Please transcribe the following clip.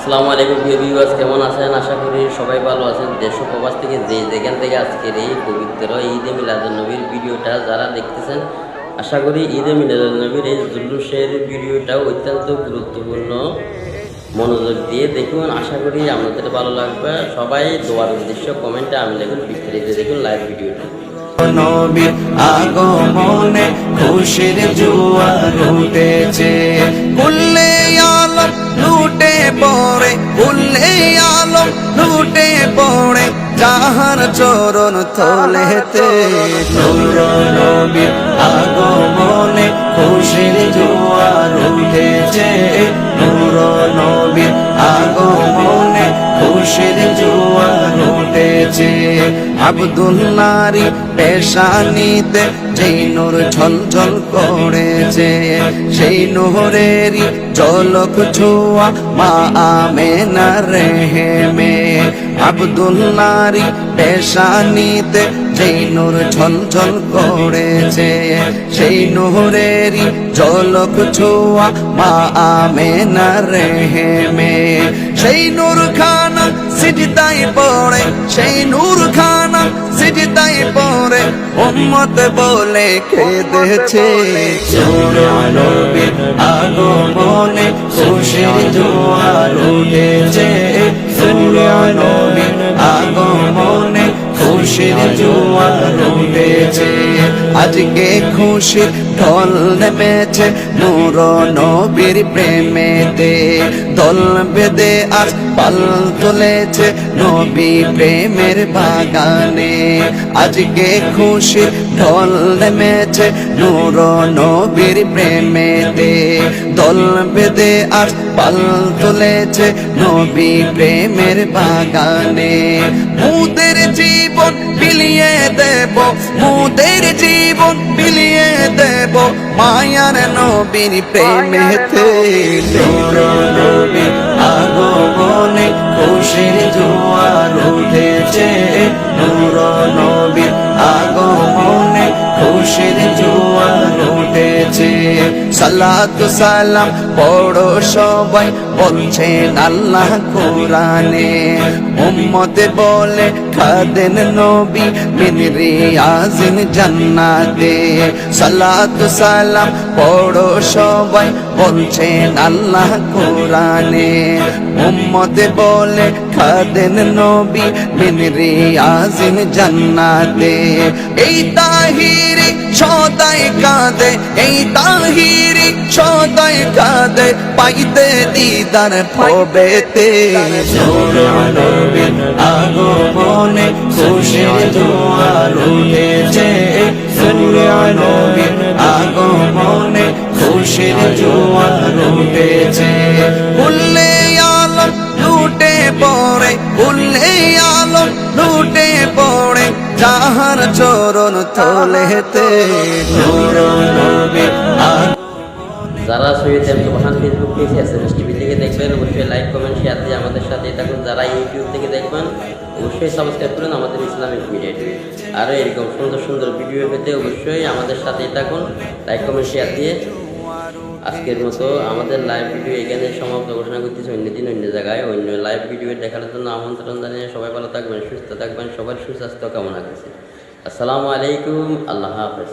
আসসালামু আলাইকুম প্রিয় ভিউয়ার্স, কেমন আছেন? আশা করি সবাই ভালো আছেন। দেশ ও প্রবাস থেকে যেখান থেকে আজকের এই পবিত্র ঈদে মিলাদুন্নবীর ভিডিওটা যারা দেখতেছেন, আশা করি ঈদে মিলাদুন্নবীর এই জুলুসের ভিডিওটাও অত্যন্ত গুরুত্বপূর্ণ। মনোযোগ দিয়ে দেখুন, আশা করি আপনাদের ভালো লাগবে। সবাই দোয়ার উদ্দেশ্য কমেন্টে আমি লিখুন, বিস্তারিত দেখুন লাইভ ভিডিওটা। নবীর আগমনে খুশির জোয়ার উঠেছে, কুল্লে আলম লুটে পড়ে, কুল্লে আলম লুটে পড়ে যাহার চরণ তলেতে। নূর নবীর আগমনে খুশির জোয়ার উঠেছে, নূর নবীর আগমনে খুশির জোয়ার উঠেছে। আব্দুল্লাহরি পেশানিতে যেই নূর ঝলঝল করেছে, সেই নূরেরই ঝলক ছোঁয়া মা আমেনার রেহেমে। আব্দুল্লাহরি পেশানিতে যেই নূর ঝলঝল করেছে, সেই নূরেরই ঝলক ছোঁয়া মা আমেনার রেহেমে। সেই নূর খানা সিজদায় পড়ে, সেই নূর খানা সিজদায় পড়ে উম্মত বলে কেঁদেছে। নবীর আগমনে খুশির জোয়ার উঠেছে, নবীর আগমনে খুশির জোয়ার উঠেছে। আজকে খুশির ঢল নেমেছে নূর নবীর প্রেমেতে, দল বেঁধে আজ পাল তুলেছে নবী প্রেমের বাগানে। আজকে খুশির ঢল নেমেছে নূর নবীর প্রেমেতে, দল বেঁধে আজ পাল তুলেছে নবী প্রেমের বাগানে। মুদের জীবন বিলিয়ে দেব, মুদের জীবন বিলিয়ে দেব মায়ার নবীর প্রেমেতে। নূর নবীর আগমনে খুশির জোয়ার উঠেছে, নূর নবীর আগমনে খুশির জোয়ার উঠেছে। সালাতু সালাম পড়ো সবাই বলছেন আল্লাহ কোরআনে, উম্মতে বলে খাদেন নবী মিন রিয়াজিন জান্নাতে। সালাতু সালাম পড়ো সবাই বলছেন আল্লাহ কোরআনে, উম্মতে বলে খাদেন নবী মিন রিয়াজিন জান্নাতে। এই তাহিরি সদাই কাঁদে, এই তাহিরি সদাই কাঁদে পাইতে দিদার পবেতে। নূর নবীর আগমনে খুশির জোয়ার উঠেছে, নূর নবীর আগমনে খুশির জোয়ার উঠেছে। কুল্লে আলম লুটে পড়ে, কুল্লে আলম লুটে পড়ে যাহার চরণ তলেতে। নূর নবীর যারা সৈয়দ সুবহান ফেসবুক পেজ এসএমএস টিভি থেকে দেখবেন, অবশ্যই লাইক কমেন্ট শেয়ার দিয়ে আমাদের সাথে থাকুন। যারা ইউটিউব থেকে দেখবেন, অবশ্যই সাবস্ক্রাইব করুন আমাদের ইসলামিক মিডিয়া টিভি। আরও এরকম সুন্দর সুন্দর ভিডিও পেতে অবশ্যই আমাদের সাথেই থাকুন, লাইক কমেন্ট শেয়ার দিয়ে। আজকের মতো আমাদের লাইভ ভিডিও এখানে সমাপ্ত ঘোষণা করতেছি। অন্য দিন অন্য জায়গায় অন্য লাইভ ভিডিও দেখার জন্য আমন্ত্রণ জানিয়ে সবাই ভালো থাকবেন, সুস্থ থাকবেন, সবার সুস্বাস্থ্য কামনা করছি। আসসালামু আলাইকুম, আল্লাহ হাফেজ।